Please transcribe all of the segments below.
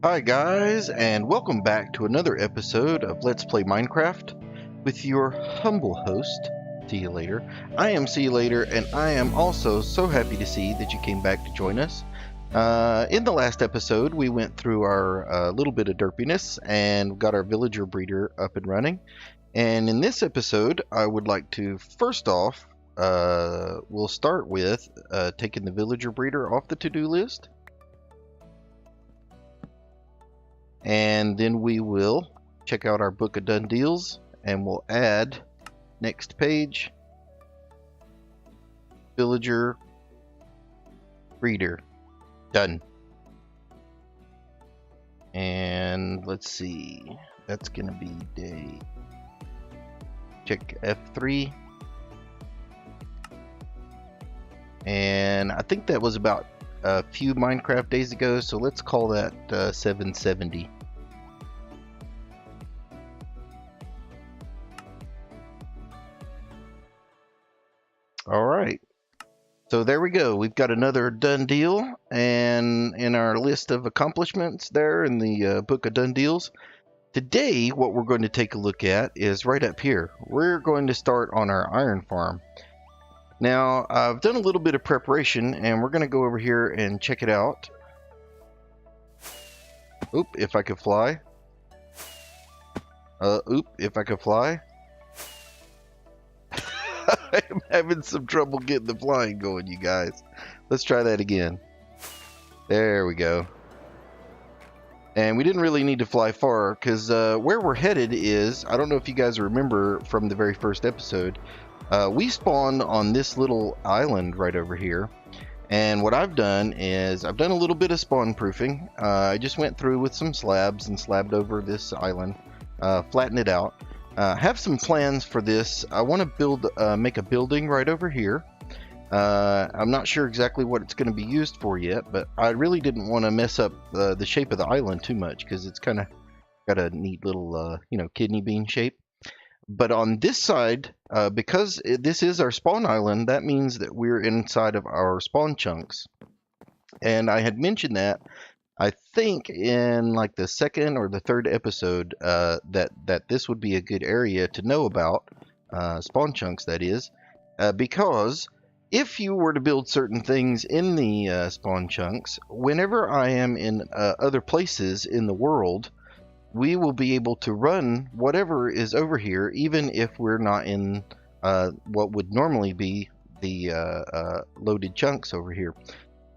Hi guys, and welcome back to another episode of Let's Play Minecraft with your humble host, See You Later. I am See You Later, and I am also so happy to see that you came back to join us. In the last episode, we went through our little bit of derpiness and got our villager breeder up and running. And in this episode, I would like to first off, we'll start with taking the villager breeder off the to-do list. And then we will check out our book of done deals, and we'll add next page villager breeder done. And let's see, that's gonna be day, check F3, and I think that was about a few Minecraft days ago, so let's call that 770. All right, so there we go. We've got another done deal, and in our list of accomplishments there in the book of done deals, today what we're going to take a look at is right up here. We're going to start on our iron farm. Now, I've done a little bit of preparation, and we're going to go over here and check it out. Oop, if I could fly. Oop, if I could fly. I'm having some trouble getting the flying going, you guys. Let's try that again. There we go. And we didn't really need to fly far, because where we're headed is, I don't know if you guys remember from the very first episode, we spawned on this little island right over here. And what I've done is, I've done a little bit of spawn proofing. I just went through with some slabs and slabbed over this island, flattened it out. Have some plans for this. I want to build, make a building right over here. I'm not sure exactly what it's going to be used for yet, but I really didn't want to mess up the shape of the island too much, because it's kind of got a neat little, kidney bean shape. But on this side, because this is our spawn island, that means that we're inside of our spawn chunks. And I had mentioned that, I think in like the second or the third episode, that this would be a good area to know about, spawn chunks that is, because if you were to build certain things in the spawn chunks, whenever I am in other places in the world, we will be able to run whatever is over here, even if we're not in what would normally be the loaded chunks over here.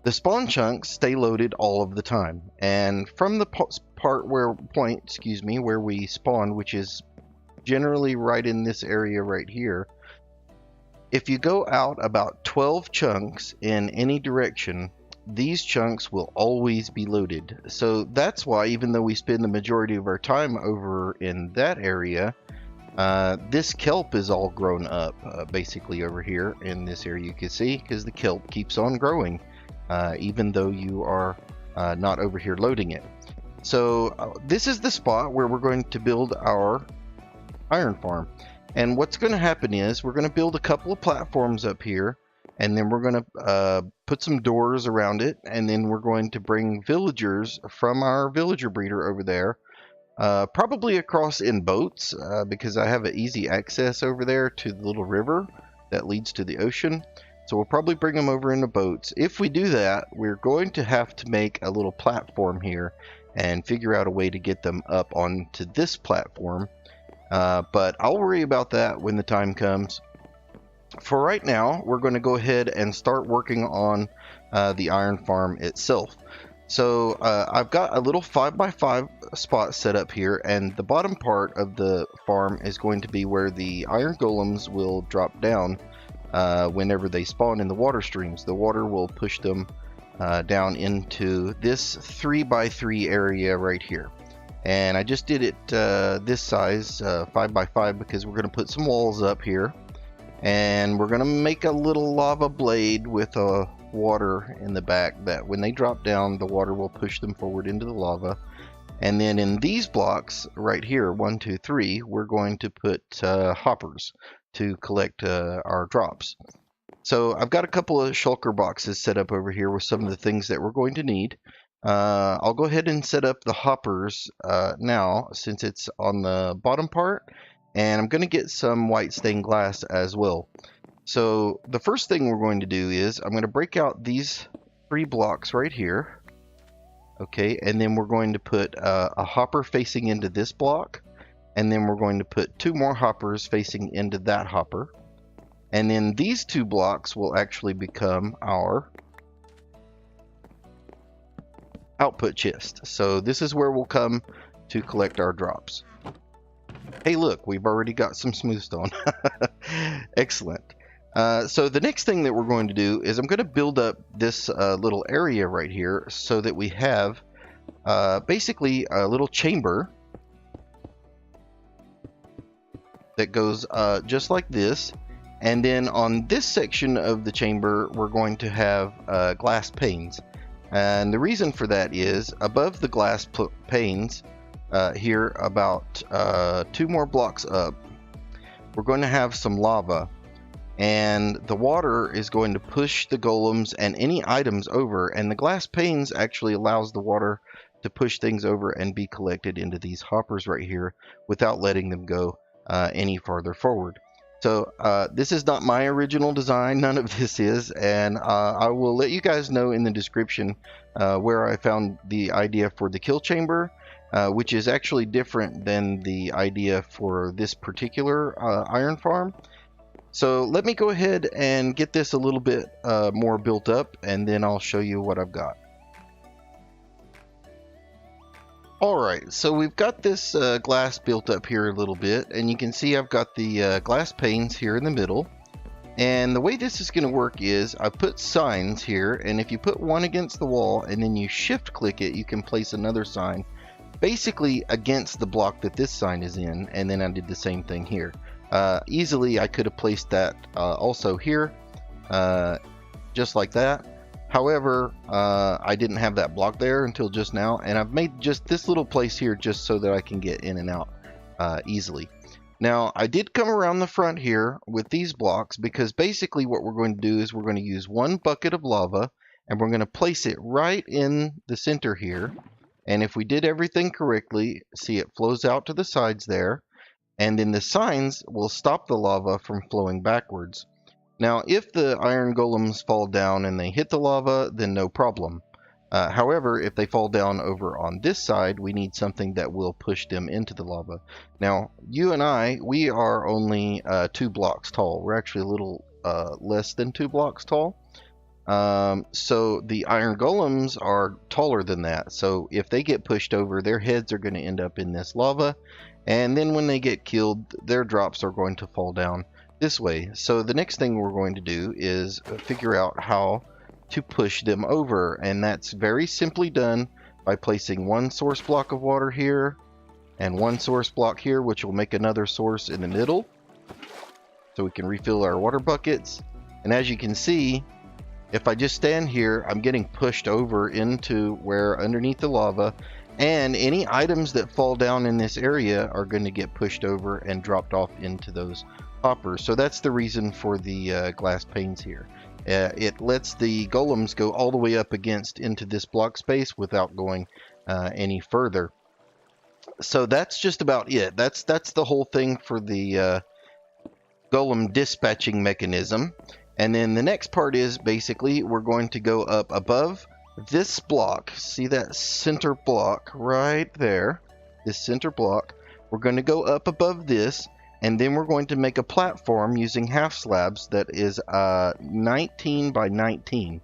The spawn chunks stay loaded all of the time, and from the point where we spawn, which is generally right in this area right here, if you go out about 12 chunks in any direction, these chunks will always be loaded. So that's why, even though we spend the majority of our time over in that area, this kelp is all grown up basically over here in this area, you can see, because the kelp keeps on growing even though you are not over here loading it. So this is the spot where we're going to build our iron farm. And what's going to happen is we're going to build a couple of platforms up here, and then we're going to put some doors around it, and then we're going to bring villagers from our villager breeder over there, probably across in boats, because I have an easy access over there to the little river that leads to the ocean. So we'll probably bring them over in the boats. If we do that, we're going to have to make a little platform here and figure out a way to get them up onto this platform. But I'll worry about that when the time comes. For right now, we're going to go ahead and start working on the iron farm itself. So I've got a little 5x5 spot set up here, and the bottom part of the farm is going to be where the iron golems will drop down whenever they spawn in the water streams. The water will push them down into this 3x3 area right here. And I just did it this size, 5x5, because we're going to put some walls up here. And we're going to make a little lava blade with water in the back, that when they drop down, the water will push them forward into the lava. And then in these blocks right here, 1, 2, 3, we're going to put hoppers to collect our drops. So I've got a couple of shulker boxes set up over here with some of the things that we're going to need. I'll go ahead and set up the hoppers now, since it's on the bottom part, and I'm going to get some white stained glass as well. So the first thing we're going to do is I'm going to break out these 3 blocks right here. Okay, and then we're going to put a hopper facing into this block, and then we're going to put 2 more hoppers facing into that hopper. And then these 2 blocks will actually become our output chest. So this is where we'll come to collect our drops. Hey, look, we've already got some smooth stone. Excellent. So the next thing that we're going to do is I'm going to build up this little area right here so that we have basically a little chamber that goes just like this. And then on this section of the chamber, we're going to have glass panes. And the reason for that is above the glass panes here, about 2 more blocks up, we're going to have some lava. And the water is going to push the golems and any items over, and the glass panes actually allows the water to push things over and be collected into these hoppers right here without letting them go any farther forward. So this is not my original design, none of this is, and I will let you guys know in the description where I found the idea for the kill chamber, which is actually different than the idea for this particular iron farm. So let me go ahead and get this a little bit more built up, and then I'll show you what I've got. Alright, so we've got this glass built up here a little bit, and you can see I've got the glass panes here in the middle. And the way this is going to work is I put signs here, and if you put one against the wall and then you shift click it, you can place another sign basically against the block that this sign is in, and then I did the same thing here. Easily I could have placed that also here, just like that. However, I didn't have that block there until just now, and I've made just this little place here just so that I can get in and out easily. Now, I did come around the front here with these blocks because basically what we're going to do is we're going to use 1 bucket of lava, and we're going to place it right in the center here. And if we did everything correctly, see, it flows out to the sides there. And then the signs will stop the lava from flowing backwards. Now, if the iron golems fall down and they hit the lava, then no problem. However, if they fall down over on this side, we need something that will push them into the lava. Now, you and I, we are only 2 blocks tall. We're actually a little less than 2 blocks tall. So the iron golems are taller than that. So if they get pushed over, their heads are going to end up in this lava. And then when they get killed, their drops are going to fall down this way. So the next thing we're going to do is figure out how to push them over. And that's very simply done by placing 1 source block of water here and 1 source block here, which will make another source in the middle. So we can refill our water buckets. And as you can see, if I just stand here, I'm getting pushed over into where underneath the lava. And any items that fall down in this area are going to get pushed over and dropped off into those hoppers. So that's the reason for the glass panes here. It lets the golems go all the way up against into this block space without going any further. So that's just about it. That's the whole thing for the golem dispatching mechanism. And then the next part is basically we're going to go up above this block. See that center block right there? This center block. We're going to go up above this, and then we're going to make a platform using half slabs that is 19 by 19.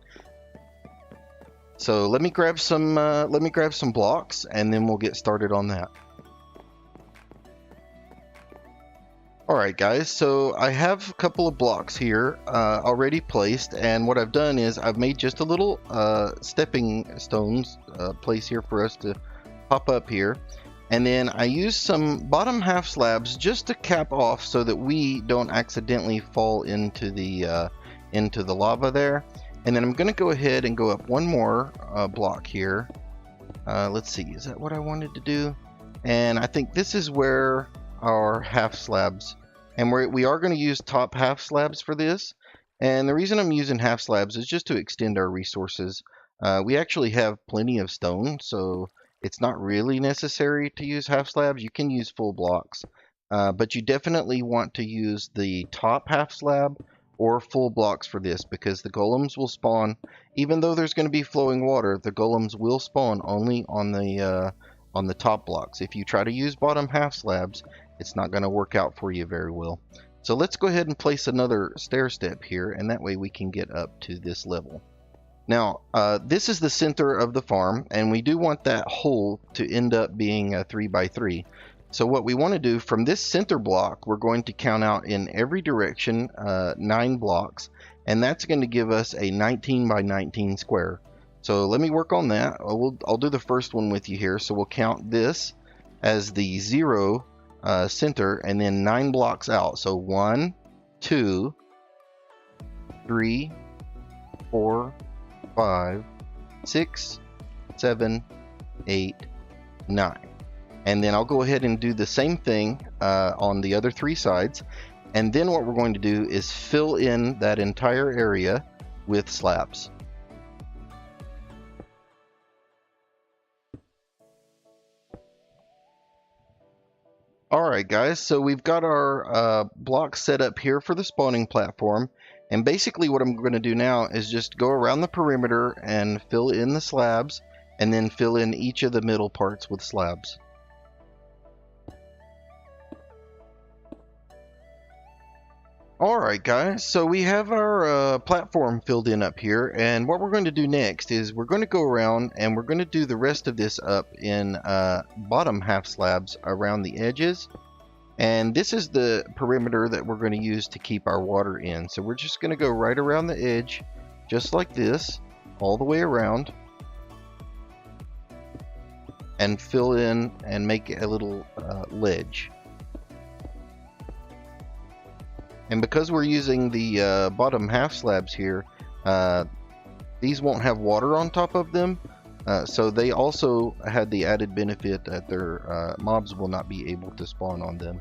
So let me grab some blocks, and then we'll get started on that. Alright guys, so I have a couple of blocks here already placed, and what I've done is I've made just a little stepping stones place here for us to pop up here, and then I used some bottom half slabs just to cap off so that we don't accidentally fall into the lava there. And then I'm going to go ahead and go up 1 more block here. Let's see, is that what I wanted to do? And I think this is where our half slabs, and we are going to use top half slabs for this. And the reason I'm using half slabs is just to extend our resources We actually have plenty of stone, so it's not really necessary to use half slabs. You can use full blocks, but you definitely want to use the top half slab or full blocks for this, because the golems will spawn, even though there's going to be flowing water, the golems will spawn only on the top blocks. If you try to use bottom half slabs, it's not going to work out for you very well. So let's go ahead and place another stair step here, and that way we can get up to this level. Now, this is the center of the farm, and we do want that hole to end up being a 3x3. So what we want to do from this center block, we're going to count out in every direction 9 blocks, and that's going to give us a 19 by 19 square. So let me work on that. I'll do the first one with you here. So we'll count this as the 0 center, and then 9 blocks out. So 1, 2, 3, 4, 5, 6, 7, 8, 9. And then I'll go ahead and do the same thing on the other 3 sides. And then what we're going to do is fill in that entire area with slabs. Alright guys, so we've got our blocks set up here for the spawning platform. And basically what I'm going to do now is just go around the perimeter and fill in the slabs, and then fill in each of the middle parts with slabs. Alright guys, so we have our platform filled in up here, and what we're going to do next is we're going to go around and we're going to do the rest of this up in bottom half slabs around the edges. And this is the perimeter that we're going to use to keep our water in. So we're just going to go right around the edge, just like this, all the way around, and fill in and make a little ledge. And because we're using the bottom half slabs here, these won't have water on top of them. So they also had the added benefit that their mobs will not be able to spawn on them.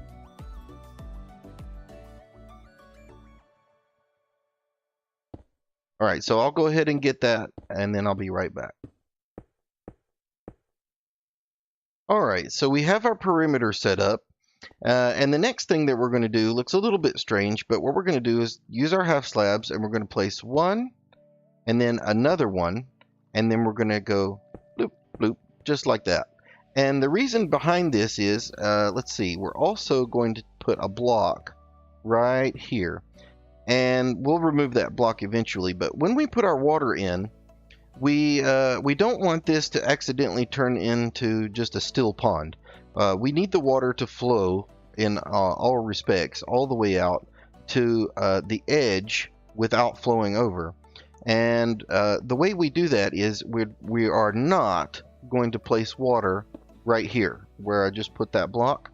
Alright, so I'll go ahead and get that, and then I'll be right back. Alright, so we have our perimeter set up. And the next thing that we're going to do looks a little bit strange, but what we're going to do is use our half slabs, and we're going to place one, and then another one, and then we're going to go bloop, bloop, just like that. And the reason behind this is, let's see, we're also going to put a block right here. And we'll remove that block eventually, but when we put our water in, we don't want this to accidentally turn into just a still pond. We need the water to flow in all respects, all the way out to the edge without flowing over. And the way we do that is we are not going to place water right here where I just put that block.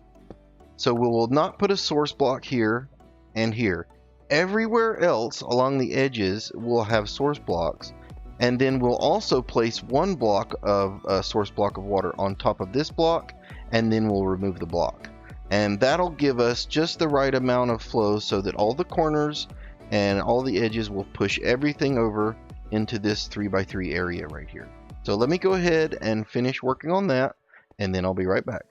So we will not put a source block here and here. Everywhere else along the edges will have source blocks, and then we'll also place one block of a source block of water on top of this block, and then we'll remove the block. And that'll give us just the right amount of flow so that all the corners and all the edges will push everything over into this 3x3 area right here. So let me go ahead and finish working on that, and then I'll be right back.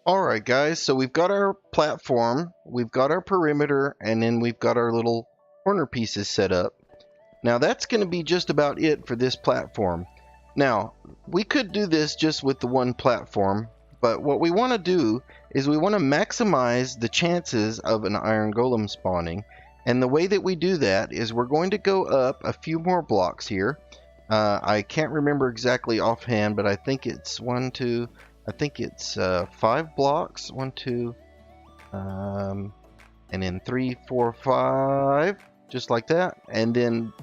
Alright guys, so we've got our platform, we've got our perimeter, and then we've got our little corner pieces set up. Now that's going to be just about it for this platform. Now, we could do this just with the one platform, but what we want to do is we want to maximize the chances of an iron golem spawning. And the way that we do that is we're going to go up a few more blocks here. I can't remember exactly offhand, but I think it's 5 blocks. 1, 2, and then 3, 4, 5, just like that. And then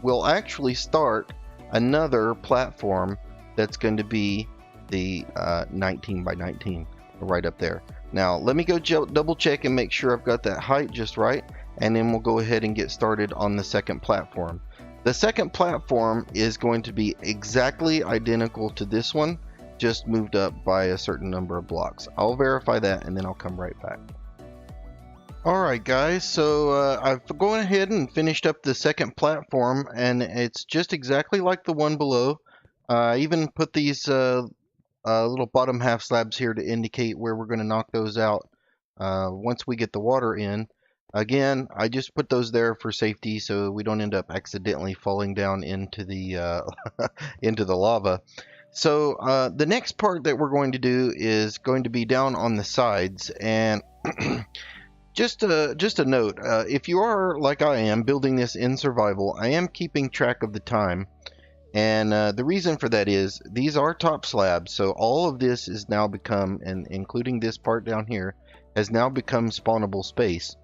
we'll actually start another platform that's going to be the 19 by 19 right up there. Now let me go double check and make sure I've got that height just right, and then we'll go ahead and get started on the second platform. The second platform is going to be exactly identical to this one, just moved up by a certain number of blocks. I'll verify that and then I'll come right back. Alright guys, so I've gone ahead and finished up the second platform, and it's just exactly like the one below. I even put these little bottom half slabs here to indicate where we're going to knock those out once we get the water in. Again, I just put those there for safety so we don't end up accidentally falling down into the into the lava. So the next part that we're going to do is going to be down on the sides, and just a note, if you are like I am building this in survival, I am keeping track of the time. And the reason for that is these are top slabs, so all of this is now become, and including this part down here, has now become spawnable space.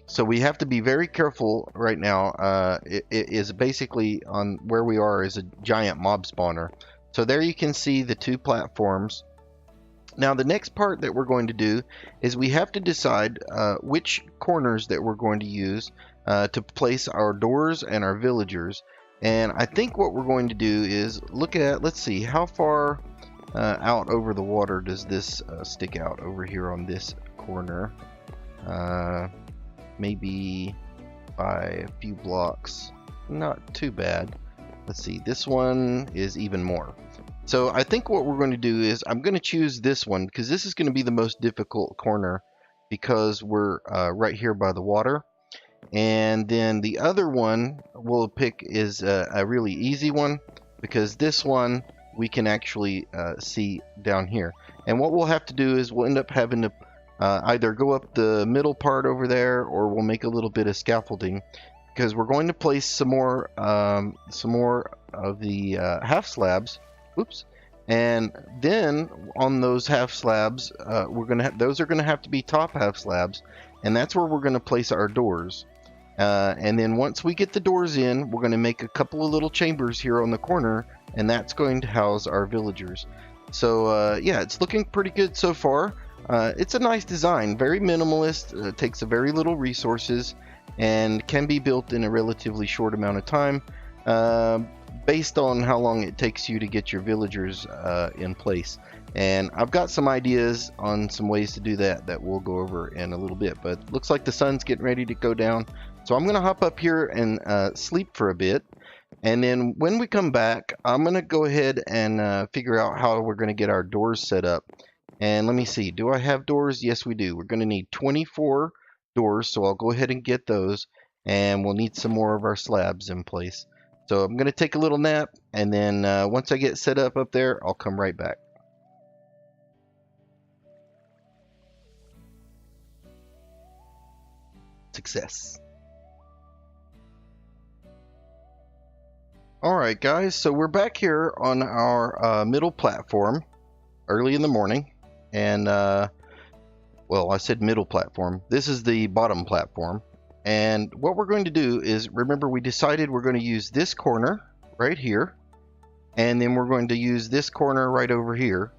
So we have to be very careful right now. It is basically on where we are is a giant mob spawner. So there you can see the two platforms. Now the next part that we're going to do is we have to decide which corners that we're going to use to place our doors and our villagers. And I think what we're going to do is look at, let's see, how far out over the water does this stick out over here on this corner? Maybe by a few blocks. Not too bad. Let's see, this one is even more. So I think what we're going to do is I'm going to choose this one because this is going to be the most difficult corner because we're right here by the water. And then the other one we'll pick is a really easy one because this one we can actually see down here. And what we'll have to do is we'll end up having to either go up the middle part over there, or we'll make a little bit of scaffolding because we're going to place some more of the half slabs. Oops. And then on those half slabs, those are gonna have to be top half slabs, and that's where we're gonna place our doors. And then once we get the doors in, we're gonna make a couple of little chambers here on the corner, and that's going to house our villagers. So yeah, it's looking pretty good so far. It's a nice design, very minimalist, takes a very little resources, and can be built in a relatively short amount of time. Based on how long it takes you to get your villagers in place. And I've got some ideas on some ways to do that that we'll go over in a little bit, but looks like the sun's getting ready to go down, so I'm gonna hop up here and sleep for a bit, and then when we come back I'm gonna go ahead and figure out how we're gonna get our doors set up. And let me see, do I have doors? Yes, we do. We're gonna need 24 doors, so I'll go ahead and get those, and we'll need some more of our slabs in place. So I'm going to take a little nap, and then once I get set up there, I'll come right back. Success. Alright guys, so we're back here on our middle platform, early in the morning, and well, I said middle platform. This is the bottom platform. And what we're going to do is, remember we decided we're going to use this corner right here, and then we're going to use this corner right over here.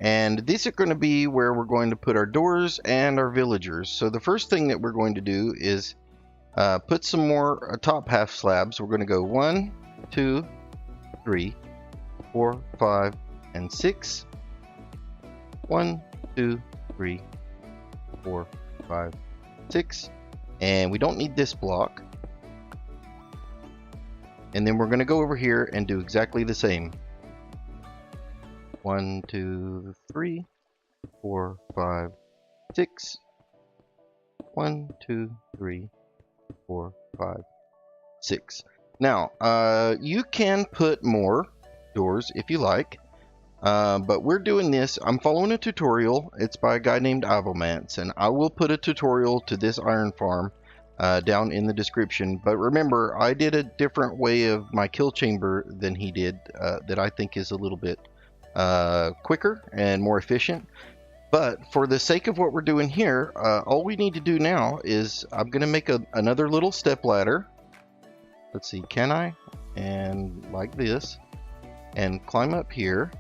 And these are going to be where we're going to put our doors and our villagers. So the first thing that we're going to do is put some more top half slabs. We're going to go 1, 2, 3, 4, 5, and 6. 1, 2, 3, 4, 5, 6, and we don't need this block. And then we're going to go over here and do exactly the same. 1, 2, 3, 4, 5, 6. 1, 2, 3, 4, 5, 6. Now, you can put more doors if you like. But we're doing this, I'm following a tutorial. It's by a guy named Avomance, and I will put a tutorial to this iron farm down in the description. But remember, I did a different way of my kill chamber than he did that I think is a little bit quicker and more efficient. But for the sake of what we're doing here, all we need to do now is I'm going to make another little step ladder. Let's see, can I? And like this, and climb up here.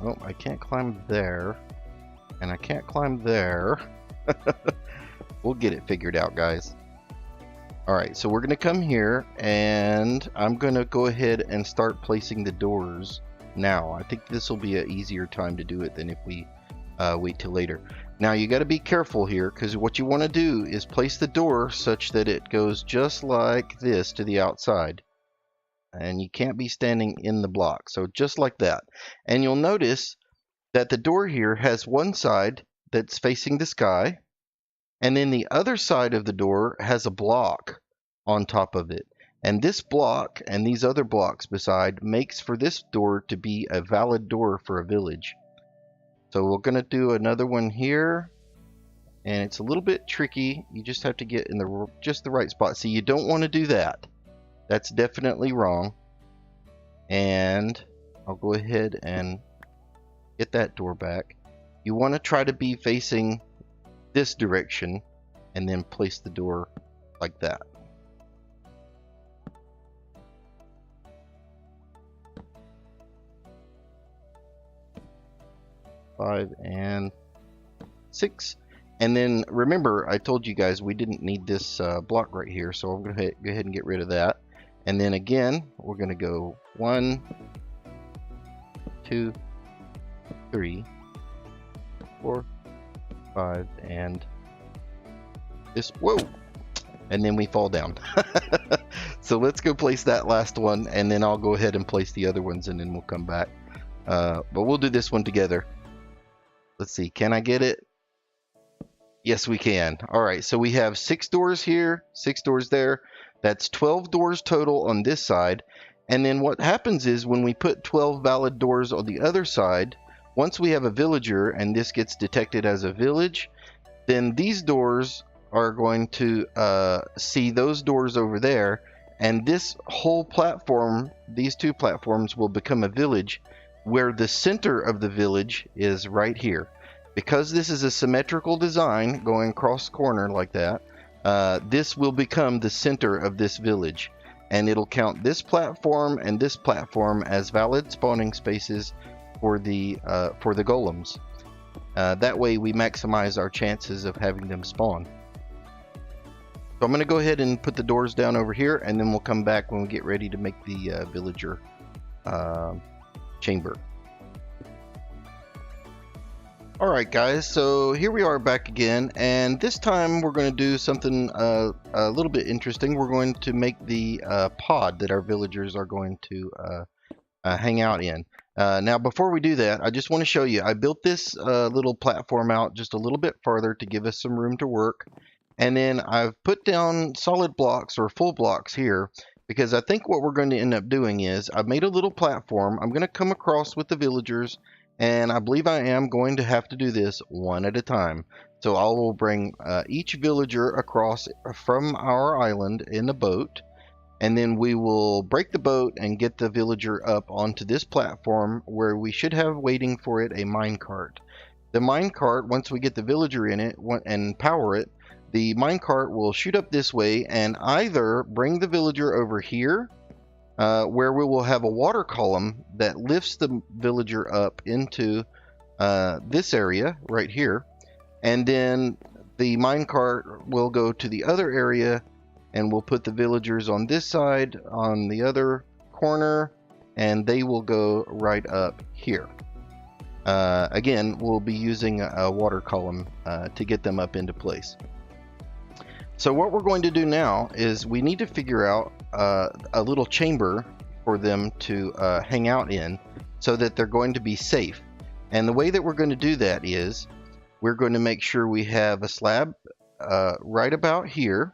Oh, I can't climb there, and I can't climb there. We'll get it figured out, guys. Alright, so we're going to come here, and I'm going to go ahead and start placing the doors now. I think this will be an easier time to do it than if we wait till later. Now you got to be careful here, because what you want to do is place the door such that it goes just like this to the outside. And you can't be standing in the block, so just like that. And you'll notice that the door here has one side that's facing the sky, and then the other side of the door has a block on top of it. And this block and these other blocks beside makes for this door to be a valid door for a village. So we're going to do another one here, and it's a little bit tricky. You just have to get in just the right spot. See, you don't want to do that. That's definitely wrong. And I'll go ahead and get that door back. You want to try to be facing this direction and then place the door like that. Five and 6. And then remember, I told you guys we didn't need this block right here, so I'm going to go ahead and get rid of that. And then again, we're going to go 1, 2, 3, 4, 5, and this. Whoa! And then we fall down. So let's go place that last one, and then I'll go ahead and place the other ones, and then we'll come back. But we'll do this one together. Let's see, can I get it? Yes, we can. All right, so we have 6 doors here, 6 doors there. That's 12 doors total on this side. And then what happens is when we put 12 valid doors on the other side, once we have a villager and this gets detected as a village, then these doors are going to see those doors over there, and this whole platform, these 2 platforms, will become a village, where the center of the village is right here. Because this is a symmetrical design going across the corner like that, this will become the center of this village, and it'll count this platform and this platform as valid spawning spaces for the golems. That way we maximize our chances of having them spawn. So I'm going to go ahead and put the doors down over here, and then we'll come back when we get ready to make the villager chamber. Alright guys, so here we are back again, and this time we're going to do something a little bit interesting. We're going to make the pod that our villagers are going to hang out in. Now before we do that, I just want to show you, I built this little platform out just a little bit farther to give us some room to work, and then I've put down solid blocks or full blocks here, because I think what we're going to end up doing is I've made a little platform. I'm going to come across with the villagers, and I believe I am going to have to do this one at a time. So I will bring each villager across from our island in a boat, and then we will break the boat and get the villager up onto this platform, where we should have waiting for it a minecart. The minecart, once we get the villager in it and power it, the minecart will shoot up this way and either bring the villager over here, where we will have a water column that lifts the villager up into this area right here, and then the minecart will go to the other area, and we'll put the villagers on this side, on the other corner, and they will go right up here. Again, we'll be using a water column to get them up into place. So what we're going to do now is we need to figure out a little chamber for them to hang out in, so that they're going to be safe. And the way that we're going to do that is we're going to make sure we have a slab right about here,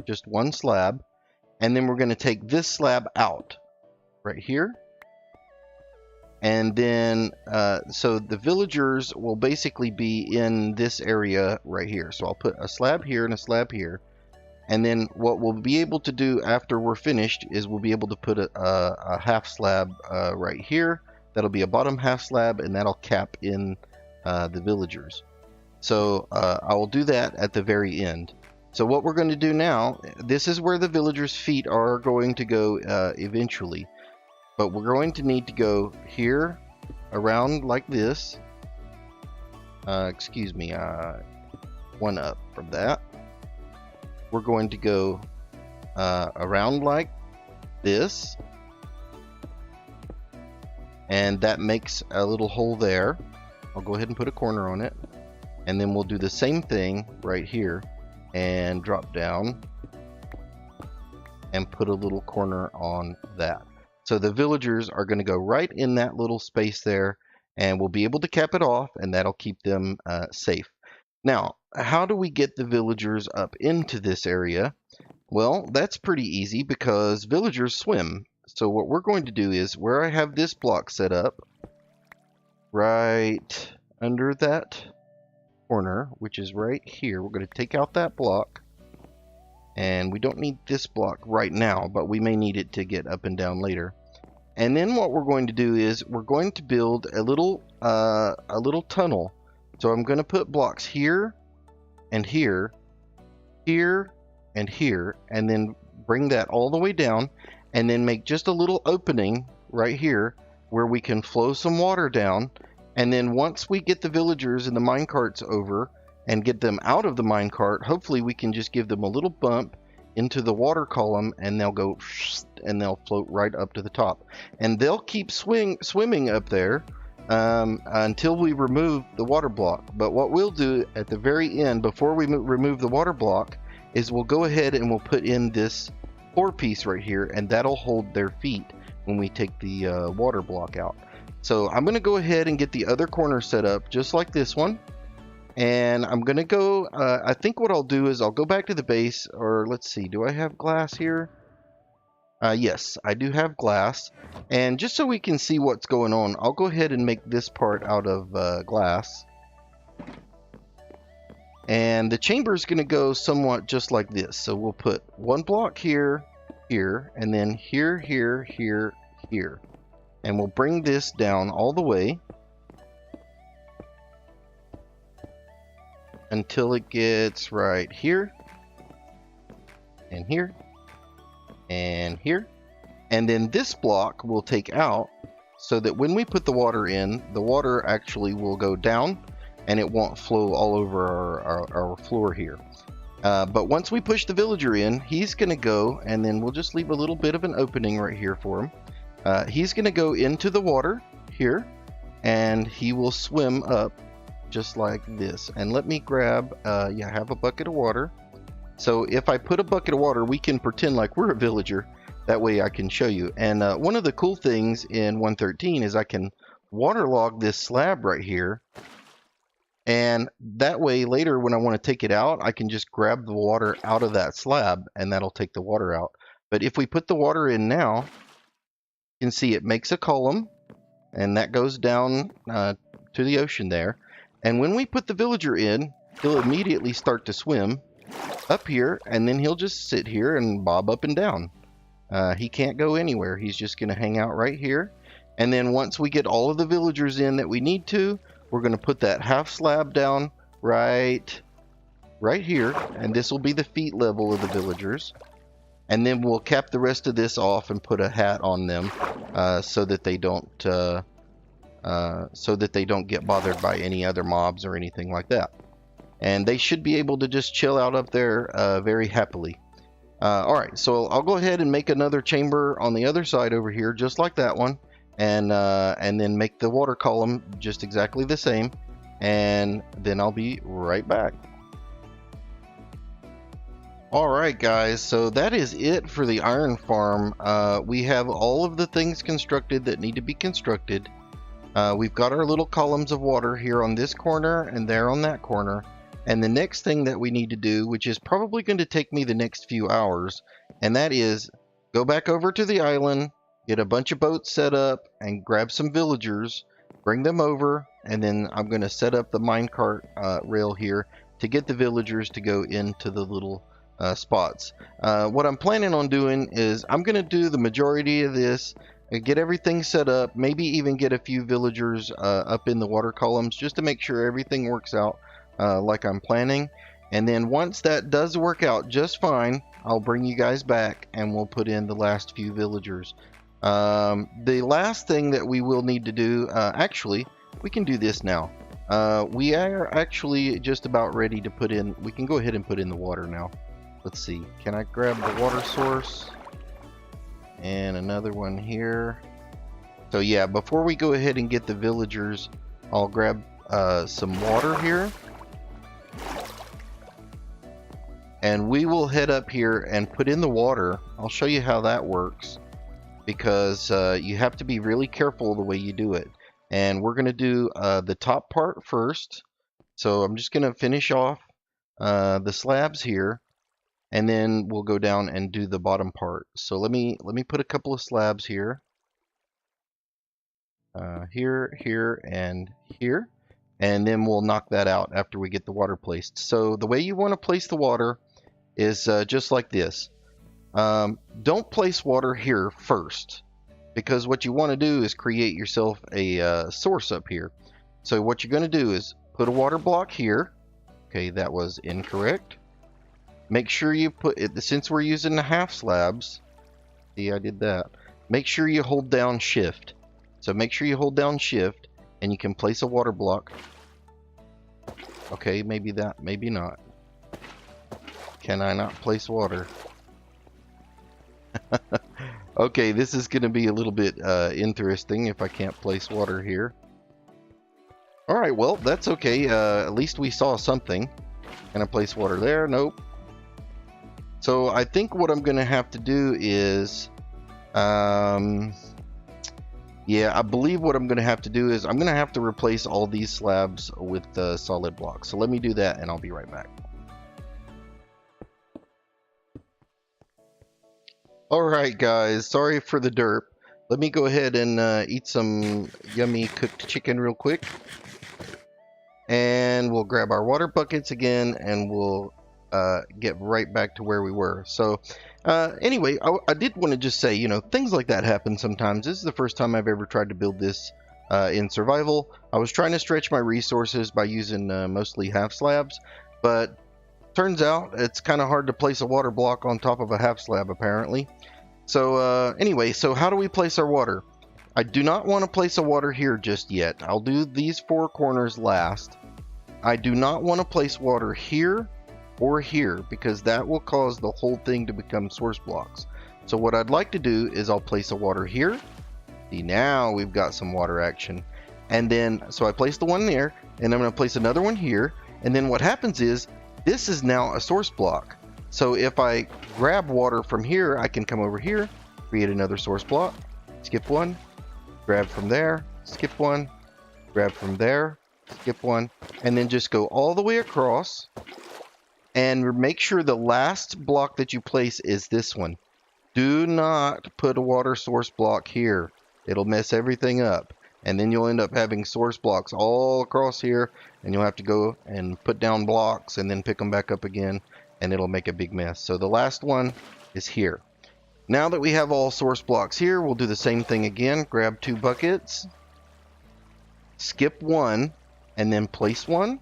just one slab, and then we're going to take this slab out right here. And then so the villagers will basically be in this area right here. So I'll put a slab here and a slab here, and then what we'll be able to do after we're finished is we'll be able to put a half slab right here. That'll be a bottom half slab, and that'll cap in the villagers. So I will do that at the very end. So what we're going to do now, this is where the villagers' feet are going to go eventually. But we're going to need to go here, around like this. Excuse me, one up from that. We're going to go around like this. And that makes a little hole there. I'll go ahead and put a corner on it. And then we'll do the same thing right here and drop down and put a little corner on that. So the villagers are going to go right in that little space there, and we'll be able to cap it off, and that'll keep them safe. Now, how do we get the villagers up into this area? Well, that's pretty easy because villagers swim. So what we're going to do is, where I have this block set up, right under that corner, which is right here, we're going to take out that block. And we don't need this block right now, but we may need it to get up and down later. And then what we're going to do is we're going to build a little tunnel. So I'm going to put blocks here and here, here and here, and then bring that all the way down, and then make just a little opening right here where we can flow some water down. And then once we get the villagers and the minecarts over and get them out of the minecart, hopefully we can just give them a little bump into the water column, and they'll go and they'll float right up to the top. And they'll keep swimming up there until we remove the water block. But what we'll do at the very end, before we remove the water block, is we'll go ahead and we'll put in this core piece right here, and that'll hold their feet when we take the water block out. So I'm going to go ahead and get the other corner set up just like this one. And I'm going to go, I think what I'll do is I'll go back to the base, or let's see, do I have glass here? Yes, I do have glass. And just so we can see what's going on, I'll go ahead and make this part out of glass. And the chamber is going to go somewhat just like this. So we'll put one block here, here, and then here, here, here, here. And we'll bring this down all the way until it gets right here, and here, and here. And then this block we'll take out so that when we put the water in, the water actually will go down and it won't flow all over our floor here. But once we push the villager in, he's going to go, and then we'll just leave a little bit of an opening right here for him. He's going to go into the water here, and he will swim up just like this. And let me grab, I have a bucket of water. So if I put a bucket of water, we can pretend like we're a villager. That way I can show you. And one of the cool things in 1.13 is I can waterlog this slab right here. And that way later when I want to take it out, I can just grab the water out of that slab, and that'll take the water out. But if we put the water in now, you can see it makes a column, and that goes down to the ocean there. And when we put the villager in, he'll immediately start to swim up here, and then he'll just sit here and bob up and down. He can't go anywhere. He's just going to hang out right here. And then once we get all of the villagers in that we need to, we're going to put that half slab down right here, and this will be the feet level of the villagers. And then we'll cap the rest of this off and put a hat on them so that they don't get bothered by any other mobs or anything like that. And they should be able to just chill out up there very happily. Alright, so I'll go ahead and make another chamber on the other side over here, just like that one. And then make the water column just exactly the same. And then I'll be right back. Alright guys, so that is it for the iron farm. We have all of the things constructed that need to be constructed. We've got our little columns of water here on this corner and there on that corner. And the next thing that we need to do, which is probably going to take me the next few hours, and that is go back over to the island, get a bunch of boats set up, and grab some villagers, bring them over, and then I'm going to set up the minecart rail here to get the villagers to go into the little spots. What I'm planning on doing is I'm going to do the majority of this, get everything set up, maybe even get a few villagers up in the water columns just to make sure everything works out like I'm planning. And then once that does work out just fine, I'll bring you guys back and we'll put in the last few villagers. The last thing that we will need to do, actually, we can do this now. We are actually just about ready to put in, we can go ahead and put in the water now. Let's see, can I grab the water source? And another one here. So yeah, before we go ahead and get the villagers, I'll grab some water here. And we will head up here and put in the water. I'll show you how that works, because you have to be really careful the way you do it. And we're going to do the top part first. So I'm just going to finish off the slabs here, and then we'll go down and do the bottom part. So let me put a couple of slabs here. Here, here, and here. And then we'll knock that out after we get the water placed. So the way you want to place the water is just like this. Don't place water here first, because what you want to do is create yourself a source up here. So what you're going to do is put a water block here. Okay, that was incorrect. Make sure you put it, since we're using the half slabs. See, I did that. Make sure you hold down shift. So make sure you hold down shift and you can place a water block. Okay, maybe that, maybe not. Can I not place water? Okay, this is going to be a little bit interesting if I can't place water here. Alright, well, that's okay. At least we saw something. Can I place water there? Nope. So I think what I'm going to have to do is... yeah, I believe what I'm going to have to do is I'm going to have to replace all these slabs with solid blocks. So let me do that and I'll be right back. Alright guys, sorry for the derp. Let me go ahead and eat some yummy cooked chicken real quick. And we'll grab our water buckets again and we'll get right back to where we were. So anyway, I did want to just say, you know, things like that happen sometimes. This is the first time I've ever tried to build this in survival. I was trying to stretch my resources by using mostly half slabs, but turns out it's kind of hard to place a water block on top of a half slab apparently. So anyway, so how do we place our water? I do not want to place a water here just yet. I'll do these four corners last. I do not want to place water here or here, because that will cause the whole thing to become source blocks. So what I'd like to do is I'll place a water here. See, now we've got some water action. And then, so I place the one there, and I'm going to place another one here. And then what happens is, this is now a source block. So if I grab water from here, I can come over here, create another source block, skip one, grab from there, skip one, grab from there, skip one, and then just go all the way across. And make sure the last block that you place is this one. Do not put a water source block here. It'll mess everything up. And then you'll end up having source blocks all across here. And you'll have to go and put down blocks and then pick them back up again. And it'll make a big mess. So the last one is here. Now that we have all source blocks here, we'll do the same thing again. Grab two buckets. Skip one. And then place one.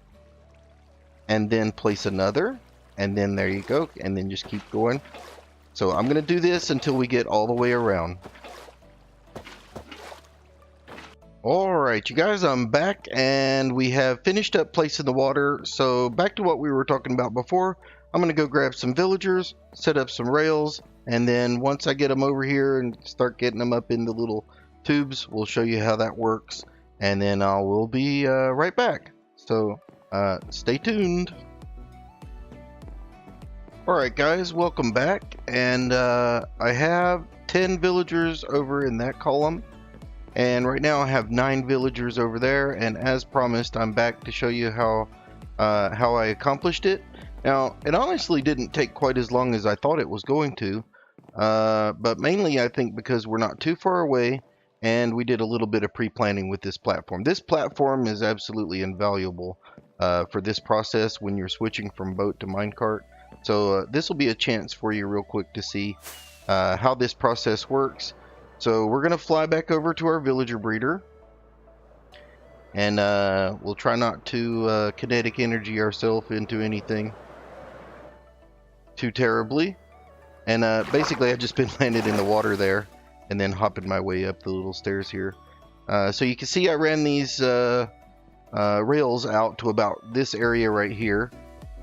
And then place another, and then there you go, and then just keep going. So I'm going to do this until we get all the way around. Alright, you guys, I'm back, and we have finished up placing the water. So back to what we were talking about before, I'm going to go grab some villagers, set up some rails, and then once I get them over here and start getting them up in the little tubes, we'll show you how that works, and then I will be right back. So stay tuned. Alright guys, welcome back, and I have 10 villagers over in that column, and right now I have 9 villagers over there, and as promised I'm back to show you how I accomplished it. Now it honestly didn't take quite as long as I thought it was going to, but mainly I think because we're not too far away and we did a little bit of pre-planning with this platform. This platform is absolutely invaluable for this process when you're switching from boat to minecart. So this will be a chance for you real quick to see how this process works. So we're going to fly back over to our villager breeder. And we'll try not to kinetic energy ourselves into anything too terribly. And basically I've just been landed in the water there and then hopping my way up the little stairs here. So you can see I ran these rails out to about this area right here,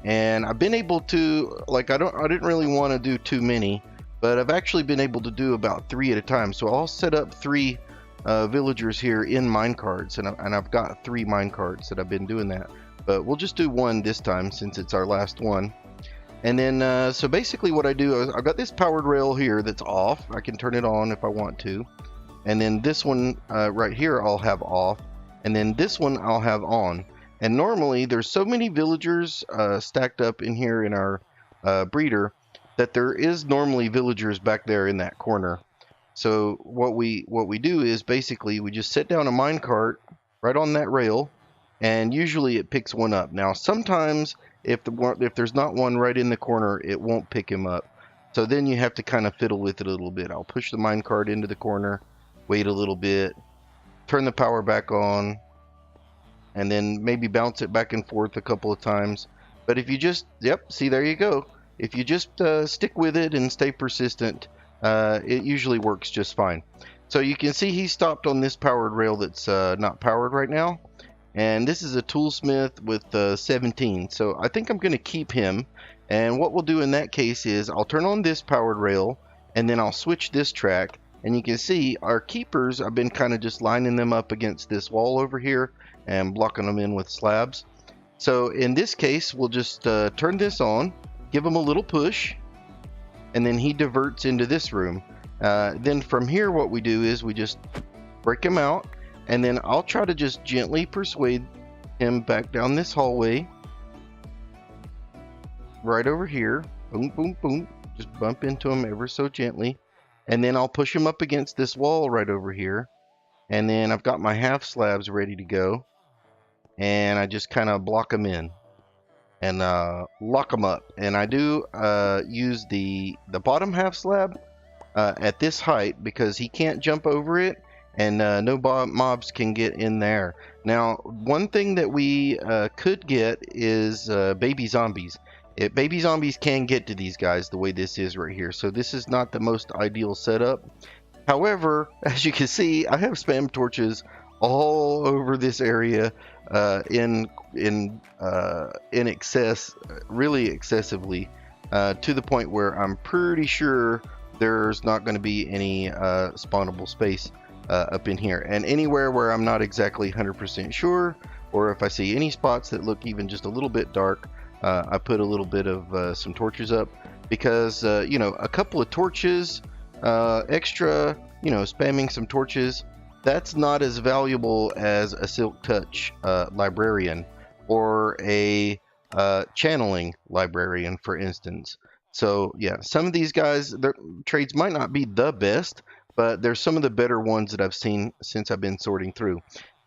and I've been able to, like, I didn't really want to do too many, but I've actually been able to do about 3 at a time. So I'll set up 3 villagers here in minecarts, and I've got 3 minecarts that I've been doing that. But we'll just do 1 this time since it's our last one. And then, so basically what I do is I've got this powered rail here that's off. I can turn it on if I want to. And then this one right here I'll have off. And then this one I'll have on. And normally there's so many villagers stacked up in here in our breeder that there is normally villagers back there in that corner. So what we do is basically we just set down a minecart right on that rail, and usually it picks one up. Now sometimes if there's not one right in the corner, it won't pick him up. So then you have to kind of fiddle with it a little bit. I'll push the minecart into the corner, wait a little bit, turn the power back on, and then maybe bounce it back and forth a couple of times. But if you just, yep, see, there you go. If you just stick with it and stay persistent, it usually works just fine. So you can see he stopped on this powered rail that's not powered right now. And this is a toolsmith with 17. So I think I'm going to keep him. And what we'll do in that case is I'll turn on this powered rail, and then I'll switch this track. And you can see our keepers, I've been kind of just lining them up against this wall over here and blocking them in with slabs. So in this case, we'll just turn this on, give him a little push, and then he diverts into this room. Then from here, what we do is we just break him out, and then I'll try to just gently persuade him back down this hallway. Right over here. Boom, boom, boom. Just bump into him ever so gently. And then I'll push him up against this wall right over here. And then I've got my half slabs ready to go. And I just kind of block them in. And lock them up. And I do use the bottom half slab at this height because he can't jump over it. And no mobs can get in there. Now, one thing that we could get is baby zombies. Baby zombies can get to these guys the way this is right here. So this is not the most ideal setup. However, as you can see, I have spam torches all over this area in excess, really excessively, to the point where I'm pretty sure there's not going to be any spawnable space up in here. And anywhere where I'm not exactly 100% sure, or if I see any spots that look even just a little bit dark, I put a little bit of some torches up, because you know, a couple of torches extra, you know, spamming some torches, that's not as valuable as a Silk Touch librarian or a channeling librarian, for instance. So yeah, some of these guys, their trades might not be the best, but there's some of the better ones that I've seen since I've been sorting through.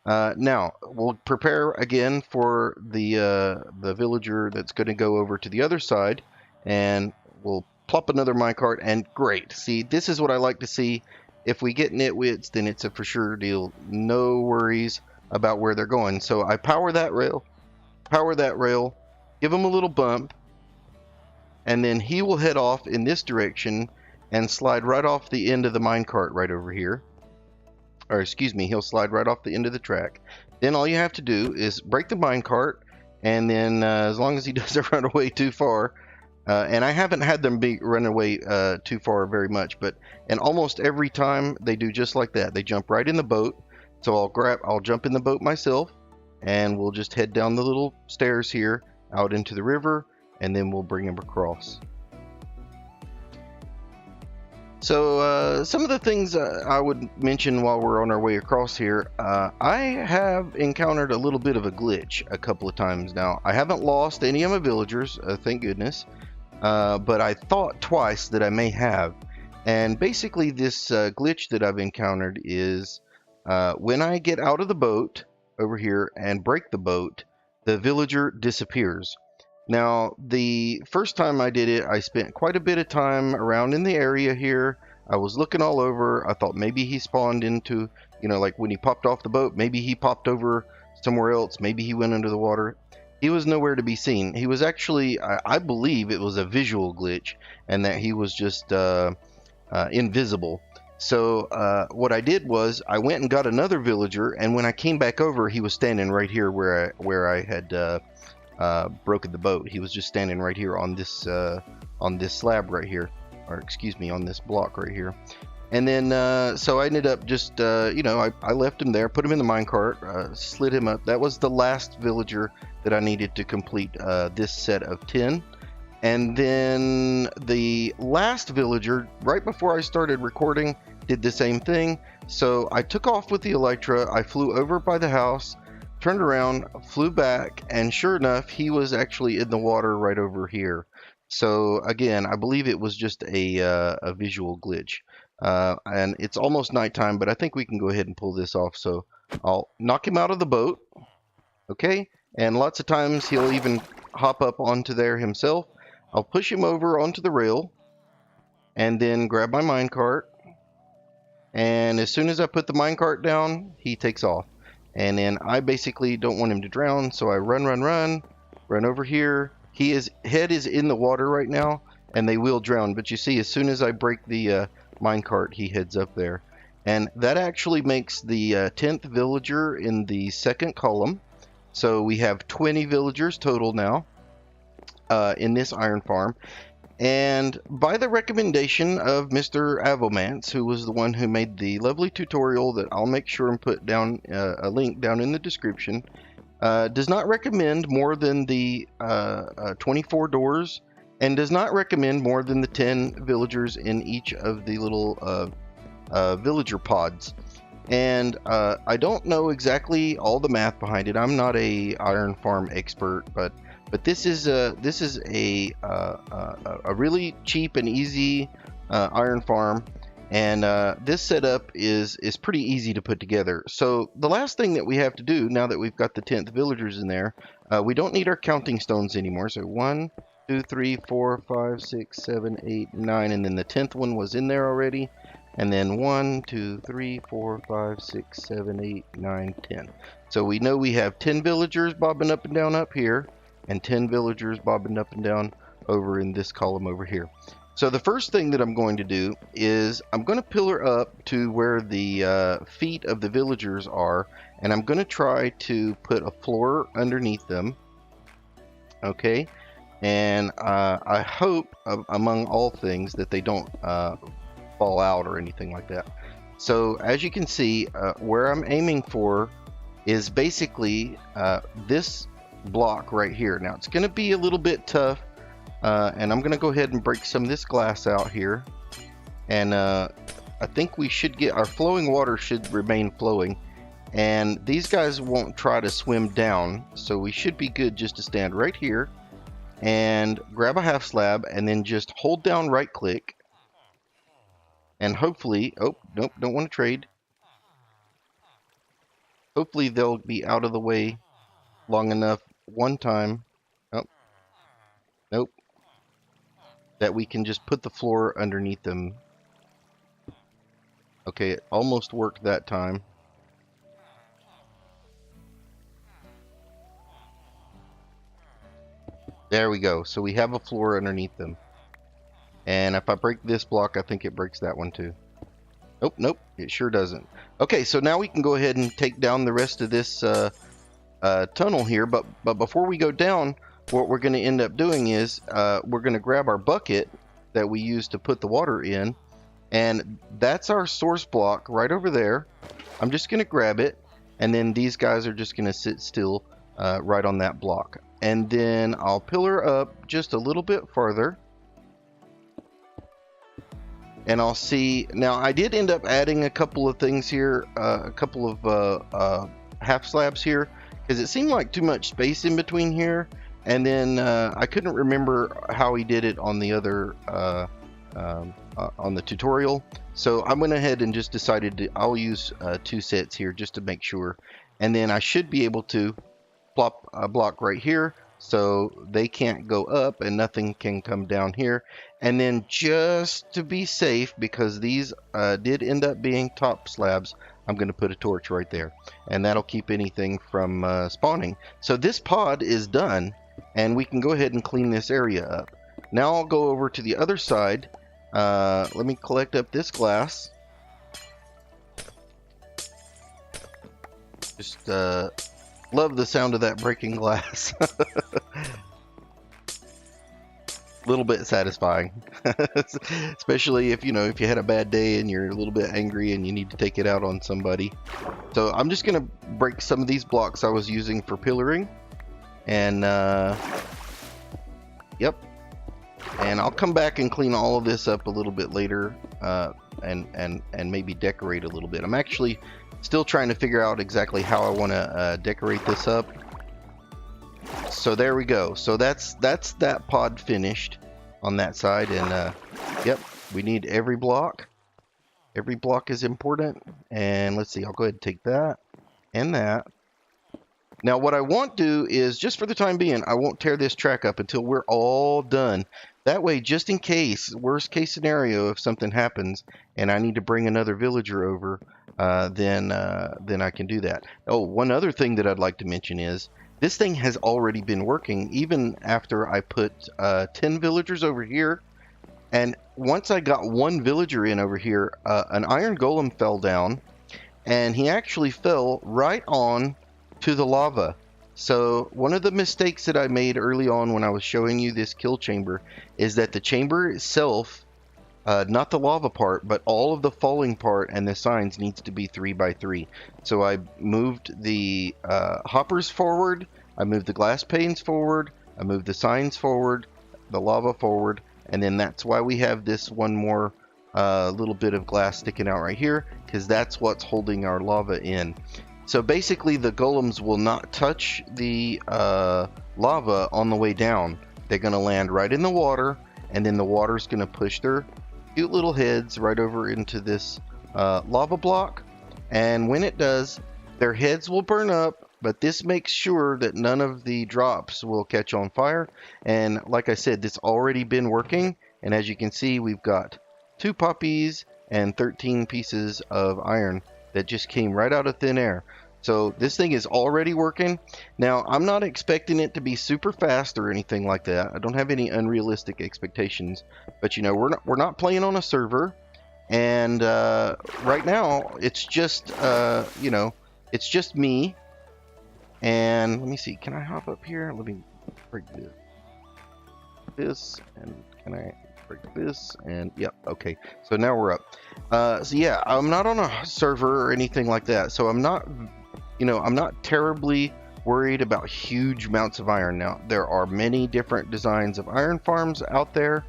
Now we'll prepare again for the villager that's going to go over to the other side, and we'll plop another minecart. And great, see, this is what I like to see. If we get nitwits, then it's a for sure deal. No worries about where they're going. So I power that rail, give him a little bump, and then he will head off in this direction and slide right off the end of the minecart right over here. Or excuse me, he'll slide right off the end of the track. Then all you have to do is break the minecart, and then as long as he doesn't run away too far, and I haven't had them run away too far very much, but and almost every time they do just like that. They jump right in the boat. So I'll jump in the boat myself, and we'll just head down the little stairs here out into the river, and then we'll bring him across. So some of the things I would mention while we're on our way across here, I have encountered a little bit of a glitch a couple of times now. I haven't lost any of my villagers, thank goodness, but I thought twice that I may have. And basically this glitch that I've encountered is when I get out of the boat over here and break the boat, the villager disappears. Now, the first time I did it, I spent quite a bit of time around in the area here. I was looking all over. I thought maybe he spawned into, you know, like when he popped off the boat, maybe he popped over somewhere else. Maybe he went under the water. He was nowhere to be seen. He was actually, I believe it was a visual glitch, and that he was just invisible. So what I did was I went and got another villager, and when I came back over, he was standing right here where I had broken the boat. He was just standing right here on this slab right here, or excuse me, on this block right here. And then, so I ended up just, you know, I left him there, put him in the minecart, slid him up. That was the last villager that I needed to complete this set of 10. And then the last villager, right before I started recording, did the same thing. So I took off with the Elytra, I flew over by the house, turned around, flew back, and sure enough, he was actually in the water right over here. So again, I believe it was just a visual glitch. And it's almost nighttime, but I think we can go ahead and pull this off. So I'll knock him out of the boat, okay? And lots of times he'll even hop up onto there himself. I'll push him over onto the rail, and then grab my minecart. And as soon as I put the minecart down, he takes off. And then I basically don't want him to drown, so I run over here. His head is in the water right now, and they will drown. But you see, as soon as I break the minecart, he heads up there. And that actually makes the 10th villager in the second column. So we have 20 villagers total now in this iron farm. And by the recommendation of Mr. Avomance, who was the one who made the lovely tutorial that I'll make sure and put down a link down in the description, does not recommend more than the 24 doors, and does not recommend more than the 10 villagers in each of the little villager pods. And I don't know exactly all the math behind it. I'm not a iron farm expert, but this is a really cheap and easy iron farm, and this setup is pretty easy to put together. So the last thing that we have to do now that we've got the 10th villagers in there, we don't need our counting stones anymore. So 1, 2, 3, 4, 5, 6, 7, 8, 9, and then the 10th one was in there already. And then 1, 2, 3, 4, 5, 6, 7, 8, 9, 10. So we know we have 10 villagers bobbing up and down up here, and 10 villagers bobbing up and down over in this column over here. So the first thing that I'm going to do is I'm going to pillar up to where the feet of the villagers are, and I'm going to try to put a floor underneath them. Okay, and I hope, among all things, that they don't fall out or anything like that. So as you can see, where I'm aiming for is basically this block right here. Now it's going to be a little bit tough, and I'm going to go ahead and break some of this glass out here, and I think we should get our flowing water should remain flowing, and these guys won't try to swim down, so we should be good just to stand right here and grab a half slab and then just hold down right click, and hopefully, oh nope, don't want to trade, hopefully they'll be out of the way long enough one time, oh nope, that we can just put the floor underneath them. Okay, it almost worked that time. There we go. So we have a floor underneath them. And if I break this block, I think it breaks that one too. Oh, nope, it sure doesn't. Okay, so now we can go ahead and take down the rest of this tunnel here. But before we go down, what we're going to end up doing is we're going to grab our bucket that we use to put the water in. And that's our source block right over there. I'm just going to grab it. And then these guys are just going to sit still right on that block. And then I'll pillar up just a little bit farther. And I'll see, now I did end up adding a couple of things here, a couple of half slabs here, because it seemed like too much space in between here. And then I couldn't remember how he did it on the other, on the tutorial. So I went ahead and just decided I'll use 2 sets here just to make sure. And then I should be able to plop a block right here so they can't go up and nothing can come down here. And then just to be safe, because these did end up being top slabs, I'm going to put a torch right there, and that'll keep anything from spawning. So this pod is done, and we can go ahead and clean this area up. Now I'll go over to the other side. Let me collect up this glass. Just love the sound of that breaking glass. little bit satisfying. Especially if, if you had a bad day and you're a little bit angry and you need to take it out on somebody. So I'm just going to break some of these blocks I was using for pillaring. And, yep. And I'll come back and clean all of this up a little bit later, and maybe decorate a little bit. I'm actually still trying to figure out exactly how I want to decorate this up. So there we go. So that's that pod finished on that side. And yep, we need every block. Every block is important. And let's see, I'll go ahead and take that and that. Now what I won't do is, just for the time being, I won't tear this track up until we're all done. That way, just in case, worst case scenario, if something happens and I need to bring another villager over, then I can do that. Oh, one other thing that I'd like to mention is, this thing has already been working even after I put 10 villagers over here. And once I got one villager in over here, an iron golem fell down, and he actually fell right on to the lava. So one of the mistakes that I made early on when I was showing you this kill chamber is that the chamber itself, not the lava part, but all of the falling part and the signs needs to be 3x3. So I moved the hoppers forward, I moved the glass panes forward, I moved the signs forward, the lava forward, and then that's why we have this one more little bit of glass sticking out right here, because that's what's holding our lava in. So basically the golems will not touch the lava on the way down. They're going to land right in the water, and then the water's going to push their cute little heads right over into this lava block. And when it does, their heads will burn up, but this makes sure that none of the drops will catch on fire. And like I said, this already been working, and as you can see, we've got 2 poppies and 13 pieces of iron that just came right out of thin air. So this thing is already working. Now, I'm not expecting it to be super fast or anything like that. I don't have any unrealistic expectations, but we're not playing on a server, and right now it's just it's just me. And let me see, can I hop up here? Let me break this, and can I break this? And yep, okay, so now we're up. So yeah, I'm not on a server or anything like that, so I'm not terribly worried about huge amounts of iron. Now, there are many different designs of iron farms out there,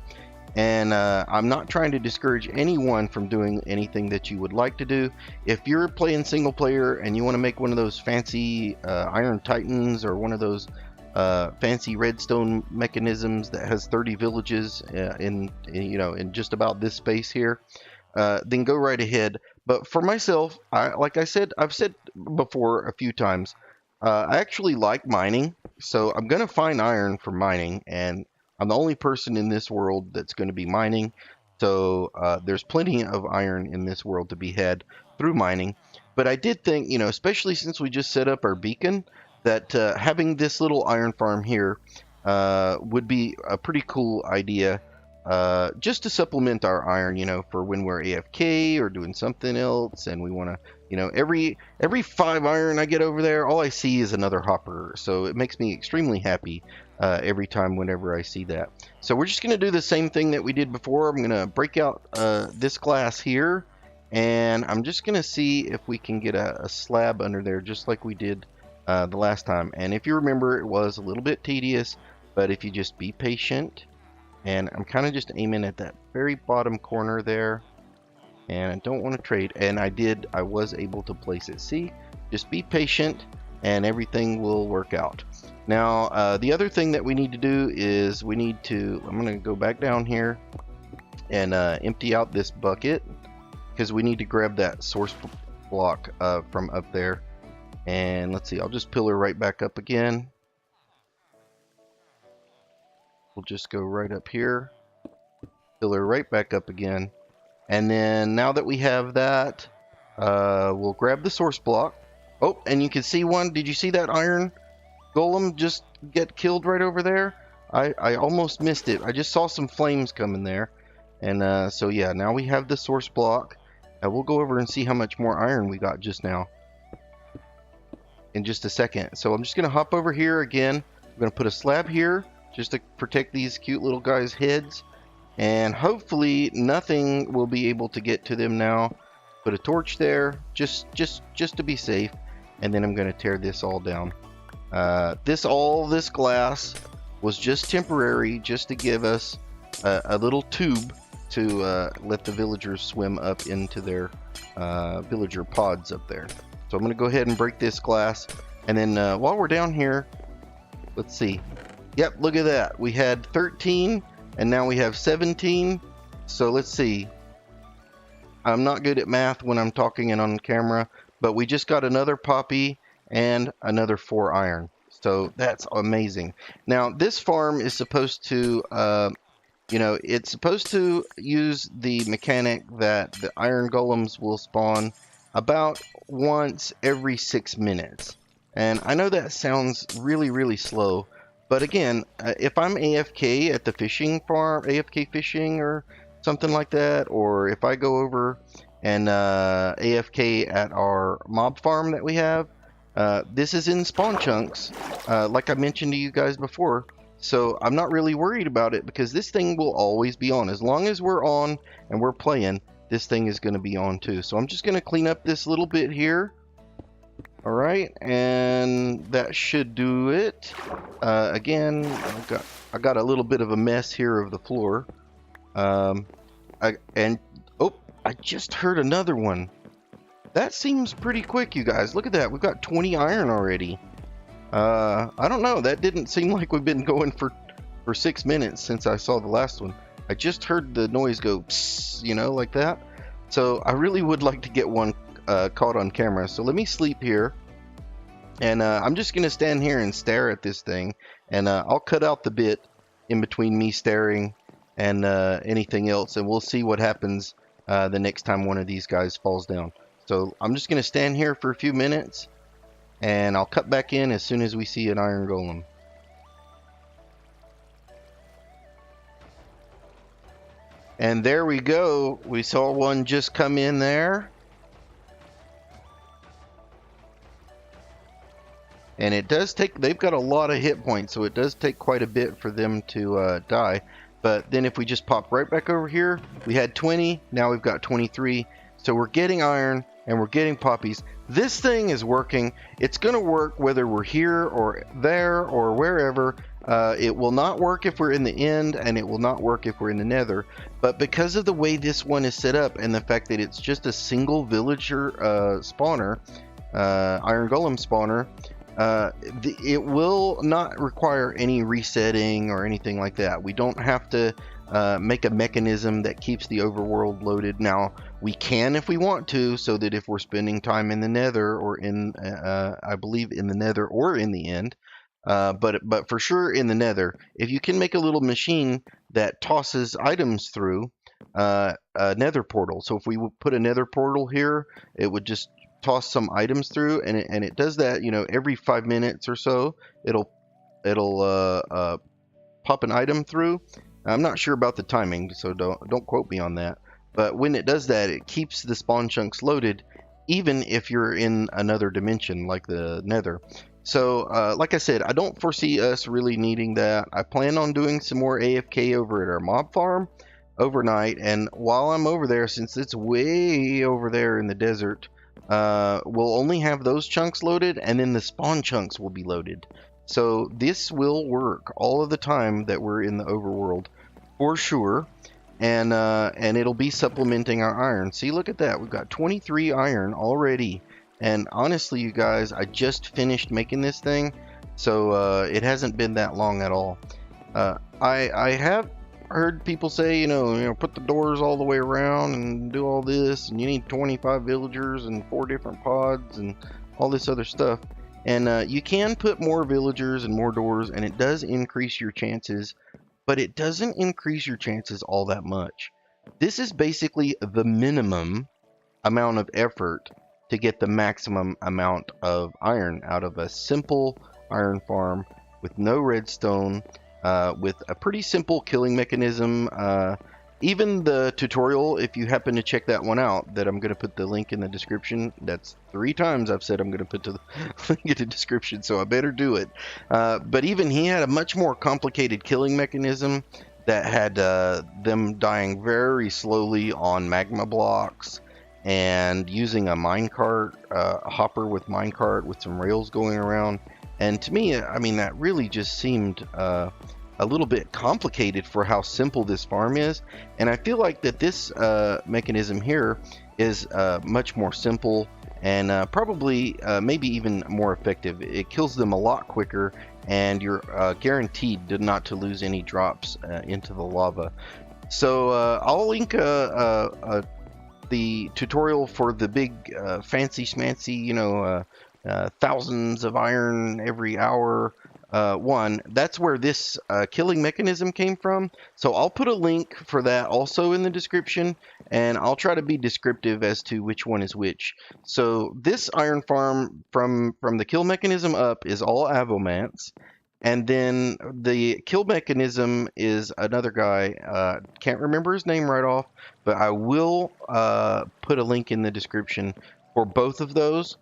and I'm not trying to discourage anyone from doing anything that you would like to do. If you're playing single player and you want to make one of those fancy iron titans, or one of those fancy redstone mechanisms that has 30 villages in just about this space here, then go right ahead. But for myself, I've said before a few times, I actually like mining, so I'm gonna find iron for mining, and I'm the only person in this world that's going to be mining. So there's plenty of iron in this world to be had through mining. But I did think, especially since we just set up our beacon, that having this little iron farm here would be a pretty cool idea, just to supplement our iron, for when we're AFK or doing something else, and we want to, every 5 iron I get over there, all I see is another hopper. So it makes me extremely happy every time whenever I see that. So we're just going to do the same thing that we did before. I'm going to break out this glass here, and I'm just going to see if we can get a slab under there, just like we did the last time. And if you remember, it was a little bit tedious, but if you just be patient, and I'm kind of just aiming at that very bottom corner there, and I don't want to trade, and I was able to place it. See, just be patient and everything will work out. Now the other thing that we need to do is I'm going to go back down here and empty out this bucket, because we need to grab that source block from up there. And let's see, I'll just pillar right back up again. We'll just go right up here, pillar right back up again. And then now that we have that, we'll grab the source block. Oh, and you can see one. Did you see that iron golem just get killed right over there? I almost missed it. I just saw some flames coming there. And so yeah, now we have the source block. We'll go over and see how much more iron we got just now in just a second. So I'm just going to hop over here again. I'm going to put a slab here. just to protect these cute little guys' heads. And hopefully nothing will be able to get to them now. Put a torch there, just to be safe. And then I'm going to tear this all down. All this glass was just temporary, just to give us a little tube to let the villagers swim up into their villager pods up there. So I'm going to go ahead and break this glass. And then while we're down here, let's see. Yep, look at that. We had 13 and now we have 17. So let's see. I'm not good at math when I'm talking and on camera, but we just got another poppy and another 4 iron. So that's amazing. Now this farm is supposed to, it's supposed to use the mechanic that the iron golems will spawn about once every 6 minutes. And I know that sounds really, really slow, but again, if I'm AFK at the fishing farm, AFK fishing or something like that, or if I go over and AFK at our mob farm that we have, this is in spawn chunks, like I mentioned to you guys before. So I'm not really worried about it because this thing will always be on. As long as we're on and we're playing, this thing is going to be on too. So I'm just going to clean up this little bit here. All right, and that should do it. Again, I got a little bit of a mess here of the floor. I just heard another one. That seems pretty quick, you guys. Look at that. We've got 20 iron already. I don't know. That didn't seem like we've been going for 6 minutes since I saw the last one. I just heard the noise go psst, like that. So I really would like to get one caught on camera. So let me sleep here. And I'm just going to stand here and stare at this thing. And I'll cut out the bit in between me staring and anything else. And we'll see what happens the next time one of these guys falls down. So I'm just going to stand here for a few minutes. And I'll cut back in as soon as we see an iron golem. And there we go. We saw one just come in there. And it does take, they've got a lot of hit points, so it does take quite a bit for them to die. But then if we just pop right back over here, we had 20, now we've got 23. So we're getting iron and we're getting poppies. This thing is working. It's going to work whether we're here or there or wherever. It will not work if we're in the end, and it will not work if we're in the nether. But because of the way this one is set up and the fact that it's just a single villager spawner, iron golem spawner, it will not require any resetting or anything like that. We don't have to make a mechanism that keeps the overworld loaded. Now, we can if we want to, so that if we're spending time in the nether or in, I believe in the nether or in the end, but for sure in the nether, if you can make a little machine that tosses items through a nether portal. So if we would put a nether portal here, it would just toss some items through, and it does that, every 5 minutes or so. It'll pop an item through. I'm not sure about the timing, so don't quote me on that. But when it does that, it keeps the spawn chunks loaded, even if you're in another dimension like the nether. So, like I said, I don't foresee us really needing that. I plan on doing some more AFK over at our mob farm overnight, and while I'm over there, since it's way over there in the desert, we'll only have those chunks loaded, and then the spawn chunks will be loaded. So this will work all of the time that we're in the overworld, for sure. And it'll be supplementing our iron. See, look at that. We've got 23 iron already. And honestly, you guys, I just finished making this thing, so it hasn't been that long at all. I have heard people say, put the doors all the way around and do all this, and you need 25 villagers and 4 different pods and all this other stuff. And you can put more villagers and more doors, and it does increase your chances, but it doesn't increase your chances all that much. This is basically the minimum amount of effort to get the maximum amount of iron out of a simple iron farm with no redstone, with a pretty simple killing mechanism. even the tutorial, if you happen to check that one out, that I'm going to put the link in the description. That's 3 times I've said I'm going to put the link in the description, so I better do it. But even he had a much more complicated killing mechanism that had them dying very slowly on magma blocks and using a minecart, a hopper with minecart with some rails going around. And to me, I mean, that really just seemed a little bit complicated for how simple this farm is. And I feel like that this mechanism here is much more simple and probably maybe even more effective. It kills them a lot quicker, and you're guaranteed not to lose any drops into the lava. So I'll link the tutorial for the big fancy schmancy, you know, thousands of iron every hour one. That's where this killing mechanism came from. So I'll put a link for that also in the description, and I'll try to be descriptive as to which one is which. So this iron farm from the kill mechanism up is all Avomance. And then the kill mechanism is another guy. Can't remember his name right off, but I will put a link in the description for both of those.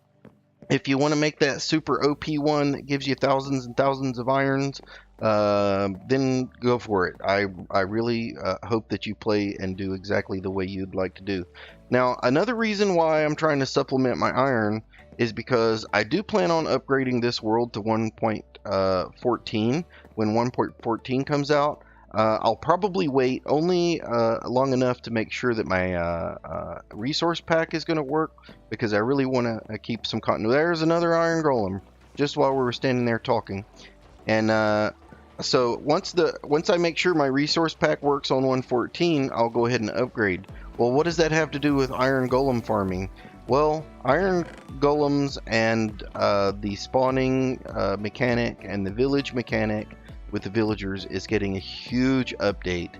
If you want to make that super OP one that gives you thousands and thousands of irons, then go for it. I really hope that you play and do exactly the way you'd like to do. Now, another reason why I'm trying to supplement my iron is because I do plan on upgrading this world to 1.14 when 1.14 comes out. I'll probably wait only long enough to make sure that my resource pack is going to work, because I really want to keep some continuity. There's another iron golem just while we were standing there talking. And so once I make sure my resource pack works on 1.14, I'll go ahead and upgrade. Well, what does that have to do with iron golem farming? Well, iron golems and the spawning mechanic and the village mechanic with the villagers is getting a huge update.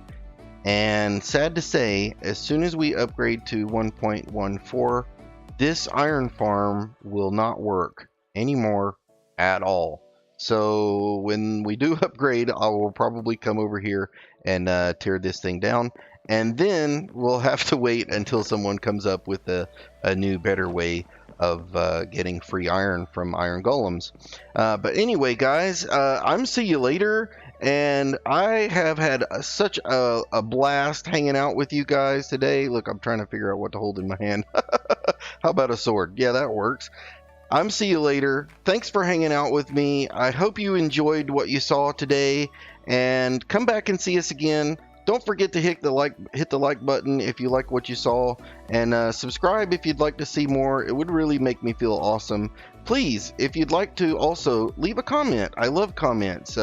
And sad to say, as soon as we upgrade to 1.14, this iron farm will not work anymore at all. So when we do upgrade, I will probably come over here and tear this thing down. And then we'll have to wait until someone comes up with a new, better way of getting free iron from iron golems. But anyway, guys, I'm See You Later, and I have had such a blast hanging out with you guys today. Look, I'm trying to figure out what to hold in my hand. How about a sword? Yeah, that works. I'm See You Later. Thanks for hanging out with me. I hope you enjoyed what you saw today, and come back and see us again. Don't forget to hit the like button if you like what you saw, and subscribe if you'd like to see more. It would really make me feel awesome. Please, if you'd like to, also leave a comment. I love comments.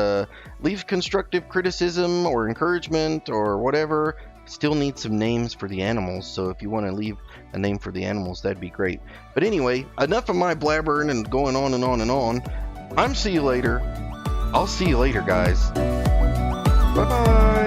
Leave constructive criticism or encouragement or whatever. Still need some names for the animals, so if you want to leave a name for the animals, that'd be great. But anyway, enough of my blabbering and going on and on and on. I'm See You Later. I'll see you later, guys. Bye-bye.